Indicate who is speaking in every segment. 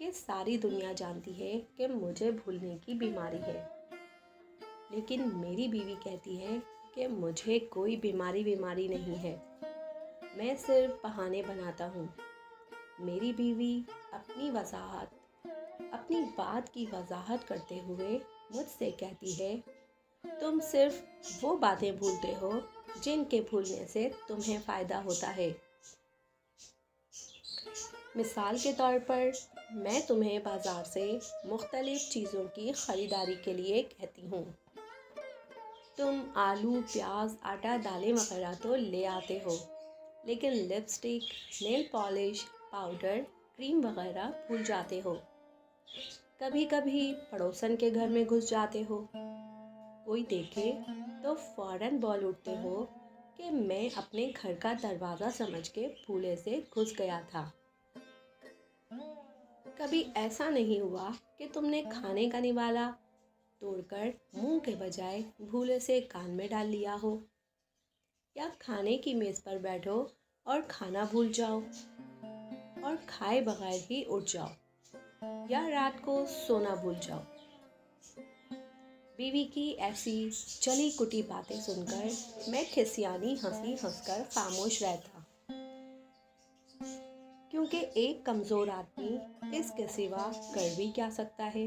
Speaker 1: کہ ساری دنیا جانتی ہے کہ مجھے بھولنے کی بیماری ہے، لیکن میری بیوی کہتی ہے کہ مجھے کوئی بیماری نہیں ہے، میں صرف بہانے بناتا ہوں۔ میری بیوی اپنی بات کی وضاحت کرتے ہوئے مجھ سے کہتی ہے، تم صرف وہ باتیں بھولتے ہو جن کے بھولنے سے تمہیں فائدہ ہوتا ہے۔ مثال کے طور پر، میں تمہیں بازار سے مختلف چیزوں کی خریداری کے لیے کہتی ہوں۔ تم آلو، پیاز، آٹا، دالیں وغیرہ تو لے آتے ہو، لیکن لپسٹک، نیل پالش، پاؤڈر، کریم وغیرہ بھول جاتے ہو۔ کبھی کبھی پڑوسن کے گھر میں گھس جاتے ہو، کوئی دیکھے تو فوراً بول اٹھتے ہو کہ میں اپنے گھر کا دروازہ سمجھ کے بھولے سے گھس گیا تھا۔ کبھی ایسا نہیں ہوا کہ تم نے کھانے کا نوالا توڑ کر منہ کے بجائے بھولے سے کان میں ڈال لیا ہو، یا کھانے کی میز پر بیٹھو اور کھانا بھول جاؤ اور کھائے بغیر ہی اٹھ جاؤ، یا رات کو سونا بھول جاؤ۔ بیوی کی ایسی چلی کٹی باتیں سن کر میں کھسیانی ہنس کر خاموش رہتا، کیونکہ ایک کمزور آدمی اس کے سوا کر بھی کیا سکتا ہے۔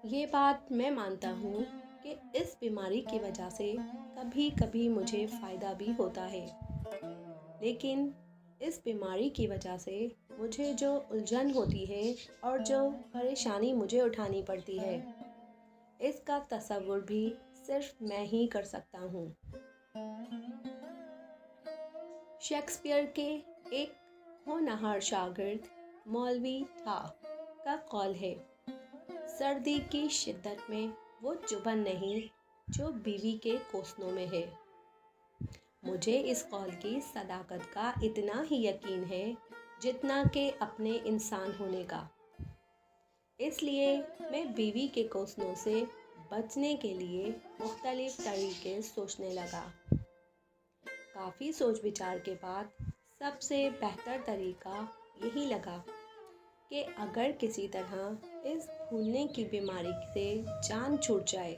Speaker 1: یہ بات میں مانتا ہوں کہ اس بیماری کی وجہ سے کبھی کبھی مجھے فائدہ بھی ہوتا ہے، لیکن اس بیماری کی وجہ سے مجھے جو الجھن ہوتی ہے اور جو پریشانی مجھے اٹھانی پڑتی ہے، اس کا تصور بھی صرف میں ہی کر سکتا ہوں۔ شیکسپیئر کے ایک ہونہار شاگرد مولوی تھا کا قول ہے، سردی کی شدت میں وہ چبھن نہیں جو بیوی کے کوسنوں میں ہے۔ مجھے اس قول کی صداقت کا اتنا ہی یقین ہے جتنا کہ اپنے انسان ہونے کا۔ اس لیے میں بیوی کے کوسنوں سے بچنے کے لیے مختلف طریقے سوچنے لگا۔ کافی سوچ بچار کے بعد سب سے بہتر طریقہ یہی لگا کہ اگر کسی طرح اس بھولنے کی بیماری سے جان چھوٹ جائے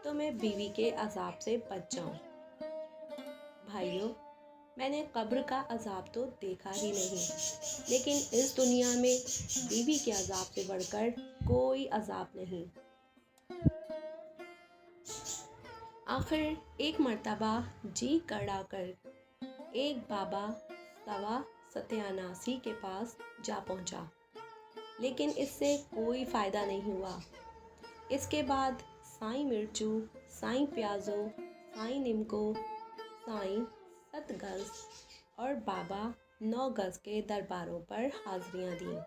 Speaker 1: تو میں بیوی کے عذاب سے بچ جاؤں۔ بھائیو، میں نے قبر کا عذاب تو دیکھا ہی نہیں، لیکن اس دنیا میں بیوی کے عذاب سے بڑھ کر کوئی عذاب نہیں۔ آخر ایک مرتبہ جی کڑا کر ایک بابا سوا ستیاناسی کے پاس جا پہنچا، لیکن اس سے کوئی فائدہ نہیں ہوا۔ اس کے بعد سائیں مرچو، سائیں پیازو، سائیں نمکو، سائیں 7 گز اور بابا 9 گز کے درباروں پر حاضریاں دیں،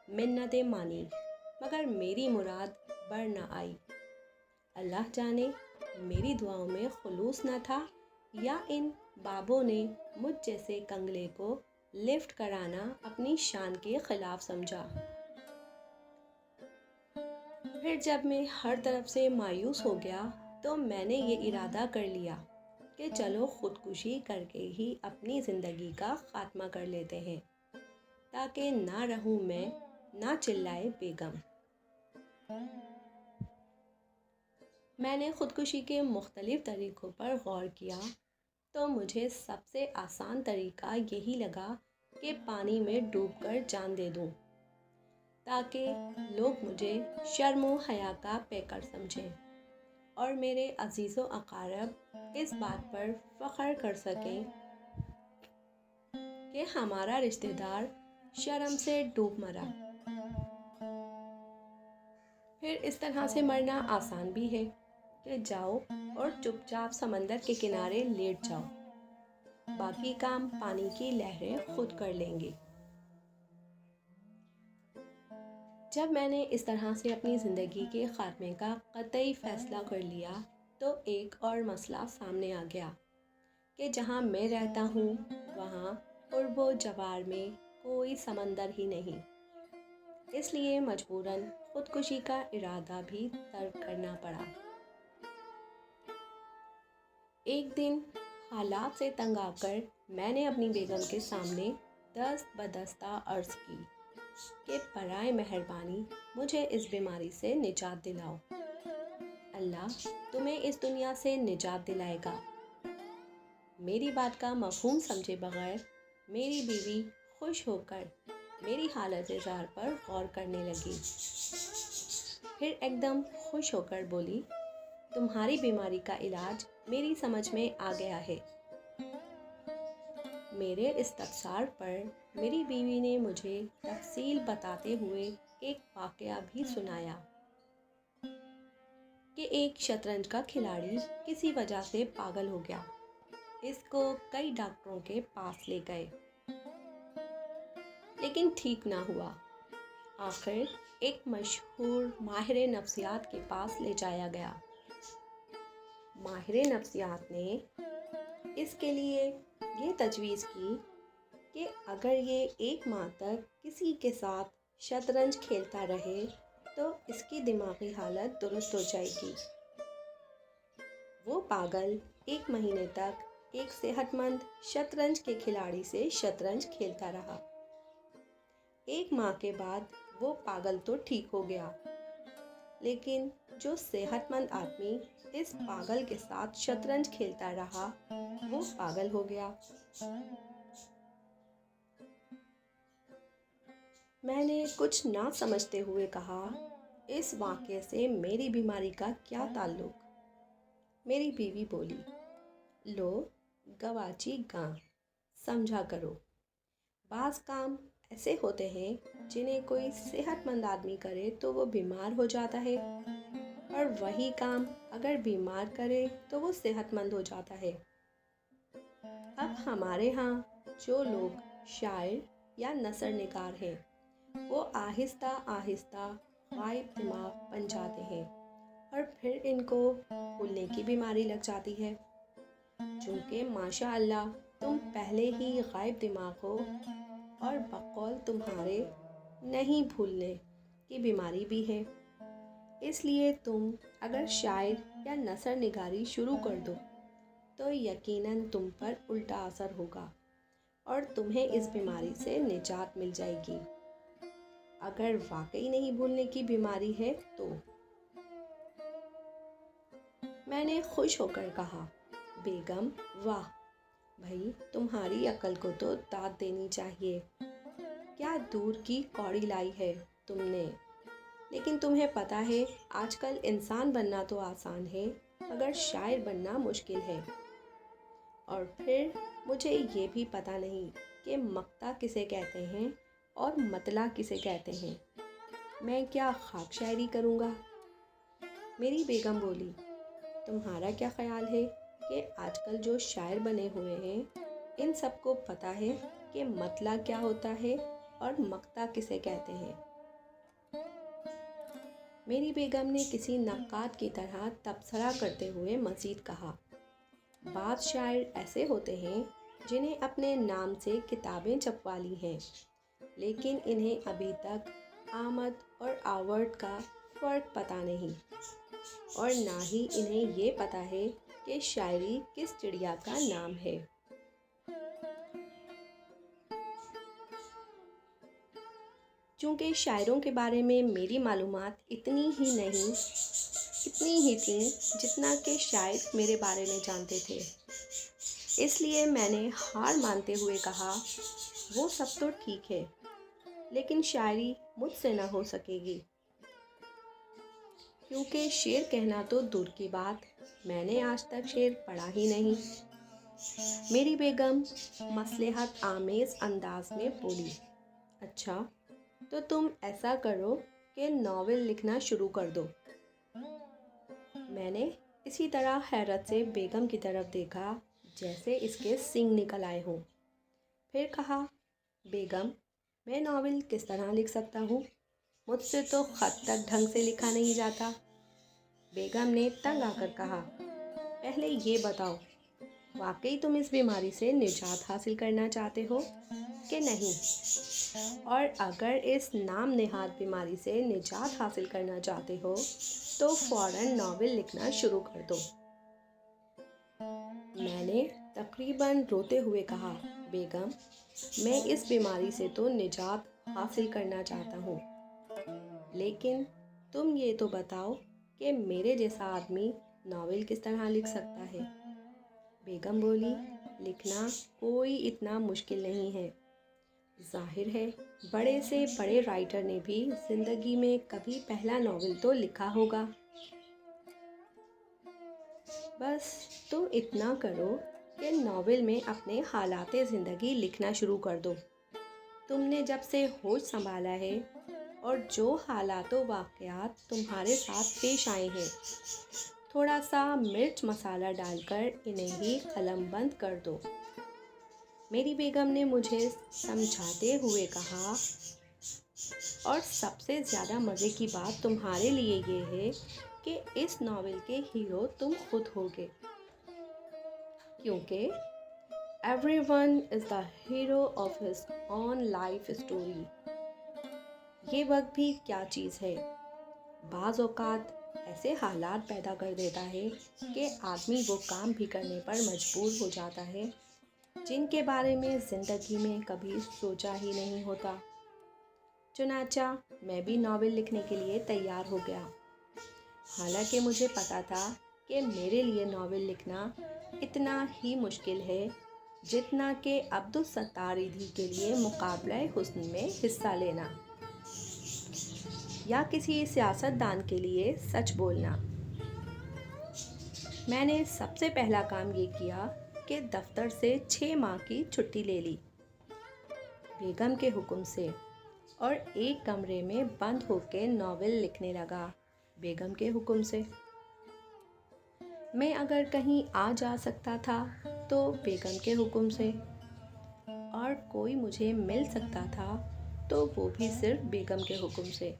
Speaker 1: منتیں مانی، مگر میری مراد بڑھ نہ آئی۔ اللہ جانے میری دعاؤں میں خلوص نہ تھا، یا ان بابوں نے مجھ جیسے کنگلے کو لفٹ کرانا اپنی شان کے خلاف سمجھا۔ پھر جب میں ہر طرف سے مایوس ہو گیا تو میں نے یہ ارادہ کر لیا کہ چلو خودکشی کر کے ہی اپنی زندگی کا خاتمہ کر لیتے ہیں، تاکہ نہ رہوں میں، نہ چلائے بیگم۔ میں نے خودکشی کے مختلف طریقوں پر غور کیا تو مجھے سب سے آسان طریقہ یہی لگا کہ پانی میں ڈوب کر جان دے دوں، تاکہ لوگ مجھے شرم و حیا کا پیکر سمجھیں اور میرے عزیز و اقارب اس بات پر فخر کر سکیں کہ ہمارا رشتہ دار شرم سے ڈوب مرا۔ پھر اس طرح سے مرنا آسان بھی ہے کہ جاؤ اور چپ چاپ سمندر کے کنارے لیٹ جاؤ، باقی کام پانی کی لہریں خود کر لیں گے۔ جب میں نے اس طرح سے اپنی زندگی کے خاتمے کا قطعی فیصلہ کر لیا تو ایک اور مسئلہ سامنے آ گیا کہ جہاں میں رہتا ہوں وہاں قرب و جوار میں کوئی سمندر ہی نہیں، اس لیے مجبوراً خودکشی کا ارادہ بھی ترک کرنا پڑا۔ ایک دن حالات سے تنگ آ کر میں نے اپنی بیگم کے سامنے دست بدستہ عرض کی کہ برائے مہربانی مجھے اس بیماری سے نجات دلاؤ۔ اللہ تمہیں اس دنیا سے نجات دلائے گا۔ میری بات کا مفہوم سمجھے بغیر میری بیوی خوش ہو کر میری حالت زار پر غور کرنے لگی۔ پھر ایک دم خوش ہو کر بولی، تمہاری بیماری کا علاج میری سمجھ میں آ گیا ہے۔ میرے استفسار پر میری بیوی نے مجھے تفصیل بتاتے ہوئے ایک واقعہ بھی سنایا کہ ایک شطرنج کا کھلاڑی کسی وجہ سے پاگل ہو گیا۔ اس کو کئی ڈاکٹروں کے پاس لے گئے لیکن ٹھیک نہ ہوا۔ آخر ایک مشہور ماہر نفسیات کے پاس لے جایا گیا۔ ماہر نفسیات نے اس کے لیے یہ تجویز کی کہ اگر یہ 1 ماہ تک کسی کے ساتھ شطرنج کھیلتا رہے تو اس کی دماغی حالت درست ہو جائے گی۔ وہ پاگل 1 مہینے تک ایک صحت مند شطرنج کے کھلاڑی سے شطرنج کھیلتا رہا۔ 1 ماہ کے بعد وہ پاگل تو ٹھیک ہو گیا، لیکن جو صحت مند آدمی اس پاگل کے ساتھ شطرنج کھیلتا رہا وہ پاگل ہو گیا۔ میں نے کچھ نہ سمجھتے ہوئے کہا، اس واقعے سے میری بیماری کا کیا تعلق؟ میری بیوی بولی، لو گواچی گاں، سمجھا کرو۔ بعض کام ایسے ہوتے ہیں جنہیں کوئی صحت مند آدمی کرے تو وہ بیمار ہو جاتا ہے، اور وہی کام اگر بیمار کرے تو وہ صحت مند ہو جاتا ہے۔ اب ہمارے ہاں جو لوگ شاعر یا نثر نگار ہیں وہ آہستہ آہستہ غائب دماغ بن جاتے ہیں اور پھر ان کو بھولنے کی بیماری لگ جاتی ہے۔ چونکہ ماشاء اللہ تم پہلے ہی غائب دماغ ہو اور بقول تمہارے نہیں بھولنے کی بیماری بھی ہے، اس لیے تم اگر شاعر یا نثر نگاری شروع کر دو تو یقیناً تم پر الٹا اثر ہوگا اور تمہیں اس بیماری سے نجات مل جائے گی۔ اگر واقعی نہیں بھولنے کی بیماری ہے تو۔ میں نے خوش ہو کر کہا، بیگم واہ بھائی، تمہاری عقل کو تو داد دینی چاہیے، کیا دور کی کوڑی لائی ہے تم نے۔ لیکن تمہیں پتہ ہے آج کل انسان بننا تو آسان ہے مگر شاعر بننا مشکل ہے۔ اور پھر مجھے یہ بھی پتہ نہیں کہ مقطع کسے کہتے ہیں اور مطلع کسے کہتے ہیں، میں کیا خاک شاعری کروں گا؟ میری بیگم بولی، تمہارا کیا خیال ہے کہ آج کل جو شاعر بنے ہوئے ہیں ان سب کو پتہ ہے کہ مطلع کیا ہوتا ہے اور مقطع کسے کہتے ہیں؟ میری بیگم نے کسی نقاد کی طرح تبصرہ کرتے ہوئے مزید کہا، بعض شاعر ایسے ہوتے ہیں جنہیں اپنے نام سے کتابیں چھپوا لی ہیں لیکن انہیں ابھی تک آمد اور آورد کا فرق پتہ نہیں، اور نہ ہی انہیں یہ پتہ ہے کہ شاعری کس چڑیا کا نام ہے۔ چونکہ شاعروں کے بارے میں میری معلومات اتنی ہی تھیں جتنا کہ شاعر میرے بارے میں جانتے تھے، اس لیے میں نے ہار مانتے ہوئے کہا، وہ سب تو ٹھیک ہے لیکن شاعری مجھ سے نہ ہو سکے گی، کیونکہ شعر کہنا تو دور کی بات، میں نے آج تک شعر پڑھا ہی نہیں۔ میری بیگم مصلحت آمیز انداز میں بولی، اچھا تو تم ایسا کرو کہ ناول لکھنا شروع کر دو۔ میں نے اسی طرح حیرت سے بیگم کی طرف دیکھا جیسے اس کے سینگ نکل آئے ہوں۔ پھر کہا، بیگم میں ناول کس طرح لکھ سکتا ہوں، مجھ سے تو خط تک ڈھنگ سے لکھا نہیں جاتا۔ بیگم نے تنگ آ کر کہا، پہلے یہ بتاؤ واقعی تم اس بیماری سے نجات حاصل کرنا چاہتے ہو کہ نہیں؟ اور اگر اس نام نہاد بیماری سے نجات حاصل کرنا چاہتے ہو تو فوراً ناول لکھنا شروع کر دو۔ میں نے تقریباً روتے ہوئے کہا، بیگم، میں اس بیماری سے تو نجات حاصل کرنا چاہتا ہوں، لیکن تم یہ تو بتاؤ کہ میرے جیسا آدمی ناول کس طرح لکھ سکتا ہے؟ بیگم بولی، لکھنا کوئی اتنا مشکل نہیں ہے۔ ظاہر ہے بڑے سے بڑے رائٹر نے بھی زندگی میں کبھی پہلا ناول تو لکھا ہوگا۔ بس تم اتنا کرو کہ ناول میں اپنے حالات زندگی لکھنا شروع کر دو۔ تم نے جب سے ہوش سنبھالا ہے اور جو حالات و واقعات تمہارے ساتھ پیش آئے ہیں، تھوڑا سا مرچ مسالہ ڈال کر انہیں ہی قلم بند کر دو۔ میری بیگم نے مجھے سمجھاتے ہوئے کہا، اور سب سے زیادہ مزے کی بات تمہارے لیے یہ ہے کہ اس ناول کے ہیرو تم خود ہوگے، کیونکہ every one is the hero of his own life story. یہ وقت بھی کیا چیز ہے، بعض اوقات ایسے حالات پیدا کر دیتا ہے کہ آدمی وہ کام بھی کرنے پر مجبور ہو جاتا ہے جن کے بارے میں زندگی میں کبھی سوچا ہی نہیں ہوتا۔ چنانچہ میں بھی ناول لکھنے کے لیے تیار ہو گیا، حالانکہ مجھے پتا تھا کہ میرے لیے ناول لکھنا اتنا ہی مشکل ہے جتنا کہ عبدالستار ایدھی کے لیے مقابلہ حسن میں حصہ لینا یا کسی سیاست دان کے لیے سچ بولنا۔ میں نے سب سے پہلا کام یہ کیا کہ دفتر سے 6 ماہ کی چھٹی لے لی، بیگم کے حکم سے، اور ایک کمرے میں بند ہو کے ناول لکھنے لگا، بیگم کے حکم سے۔ میں اگر کہیں آ جا سکتا تھا تو بیگم کے حکم سے، اور کوئی مجھے مل سکتا تھا تو وہ بھی صرف بیگم کے حکم سے۔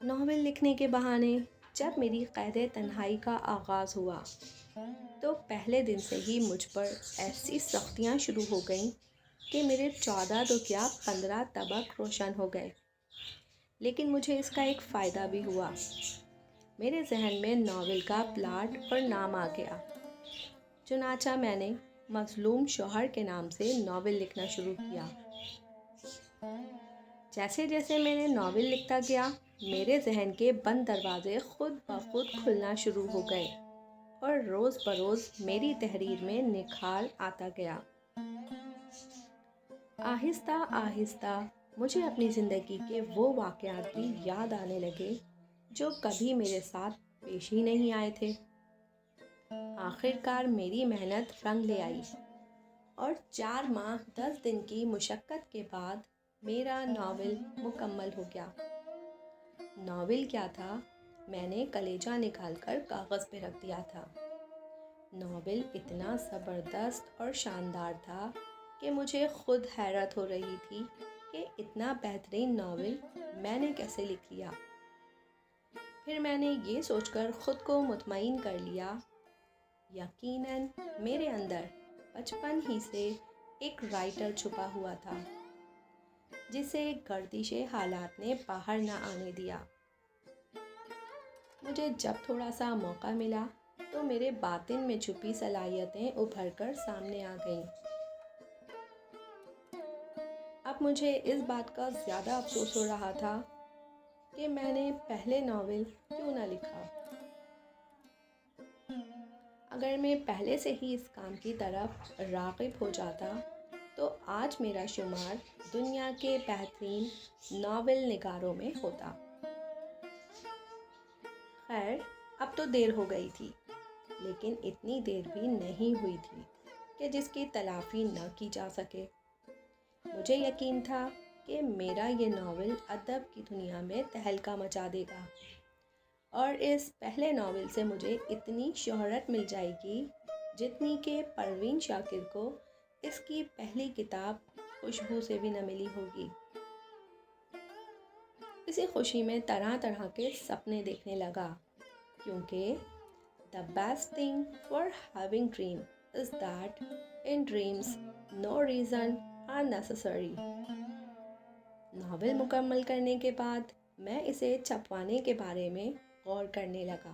Speaker 1: ناول لکھنے کے بہانے جب میری قید تنہائی کا آغاز ہوا تو پہلے دن سے ہی مجھ پر ایسی سختیاں شروع ہو گئیں کہ میرے 14 تو کیا 15 طبق روشن ہو گئے۔ لیکن مجھے اس کا ایک فائدہ بھی ہوا، میرے ذہن میں ناول کا پلاٹ اور نام آ گیا۔ چنانچہ میں نے مظلوم شوہر کے نام سے ناول لکھنا شروع کیا۔ جیسے جیسے میں نے ناول لکھتا گیا، میرے ذہن کے بند دروازے خود بخود کھلنا شروع ہو گئے اور روز بروز میری تحریر میں نکھار آتا گیا۔ آہستہ آہستہ مجھے اپنی زندگی کے وہ واقعات بھی یاد آنے لگے جو کبھی میرے ساتھ پیش ہی نہیں آئے تھے۔ آخر کار میری محنت رنگ لے آئی اور 4 ماہ 10 دن کی مشقت کے بعد میرا ناول مکمل ہو گیا۔ ناول کیا تھا، میں نے کلیجہ نکال کر کاغذ پہ رکھ دیا تھا۔ ناول اتنا زبردست اور شاندار تھا کہ مجھے خود حیرت ہو رہی تھی کہ اتنا بہترین ناول میں نے کیسے لکھ لیا۔ پھر میں نے یہ سوچ کر خود کو مطمئن کر لیا، یقیناً میرے اندر بچپن ہی سے ایک رائٹر چھپا ہوا تھا جسے گردش حالات نے باہر نہ آنے دیا۔ مجھے جب تھوڑا سا موقع ملا تو میرے باطن میں چھپی صلاحیتیں ابھر کر سامنے آ گئیں۔ اب مجھے اس بات کا زیادہ افسوس ہو رہا تھا کہ میں نے پہلے ناول کیوں نہ لکھا۔ اگر میں پہلے سے ہی اس کام کی طرف راغب ہو جاتا تو آج میرا شمار دنیا کے بہترین ناول نگاروں میں ہوتا۔ خیر، اب تو دیر ہو گئی تھی، لیکن اتنی دیر بھی نہیں ہوئی تھی کہ جس کی تلافی نہ کی جا سکے۔ مجھے یقین تھا کہ میرا یہ ناول ادب کی دنیا میں تہلکہ مچا دے گا، اور اس پہلے ناول سے مجھے اتنی شہرت مل جائے گی جتنی کہ پروین شاکر کو اس کی پہلی کتاب خوشبو سے بھی نہ ملی ہوگی۔ اسی خوشی میں طرح طرح کے سپنے دیکھنے لگا، کیونکہ the best thing for having dream is that in dreams no reason are necessary۔ Novel مکمل کرنے کے بعد میں اسے چھپوانے کے بارے میں غور کرنے لگا۔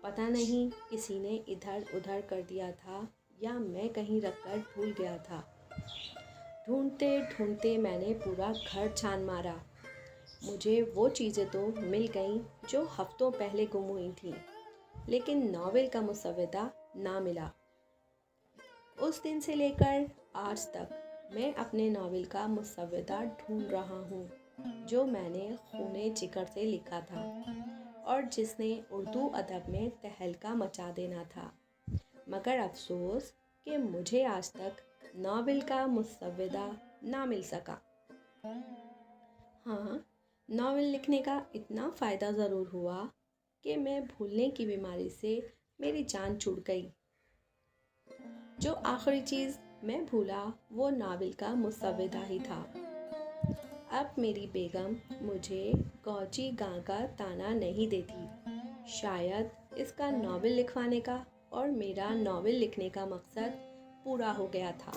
Speaker 1: پتہ نہیں کسی نے ادھر ادھر کر دیا تھا یا میں کہیں رکھ کر بھول گیا تھا۔ ڈھونڈتے ڈھونڈتے میں نے پورا گھر چھان مارا۔ مجھے وہ چیزیں تو مل گئیں جو ہفتوں پہلے گم ہوئی تھیں، لیکن ناول کا مسودہ نہ ملا۔ اس دن سے لے کر آج تک میں اپنے ناول کا مسودہ ڈھونڈ رہا ہوں، جو میں نے خونِ جگر سے لکھا تھا اور جس نے اردو ادب میں تہلکہ مچا دینا تھا، مگر افسوس کہ مجھے آج تک ناول کا مسودہ نہ مل سکا۔ ہاں، ناول لکھنے کا اتنا فائدہ ضرور ہوا کہ میں بھولنے کی بیماری سے میری جان چھوٹ گئی۔ جو آخری چیز میں بھولا وہ ناول کا مسودہ ہی تھا۔ اب میری بیگم مجھے گوچی گاں کا طعنہ نہیں دیتی۔ شاید اس کا ناول لکھوانے کا اور میرا ناول لکھنے کا مقصد پورا ہو گیا تھا۔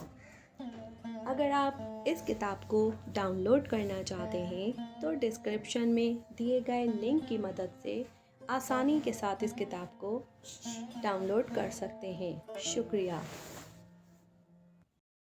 Speaker 1: اگر آپ اس کتاب کو ڈاؤن لوڈ کرنا چاہتے ہیں تو ڈسکرپشن میں دیے گئے لنک کی مدد سے آسانی کے ساتھ اس کتاب کو ڈاؤن لوڈ کر سکتے ہیں۔ شکریہ۔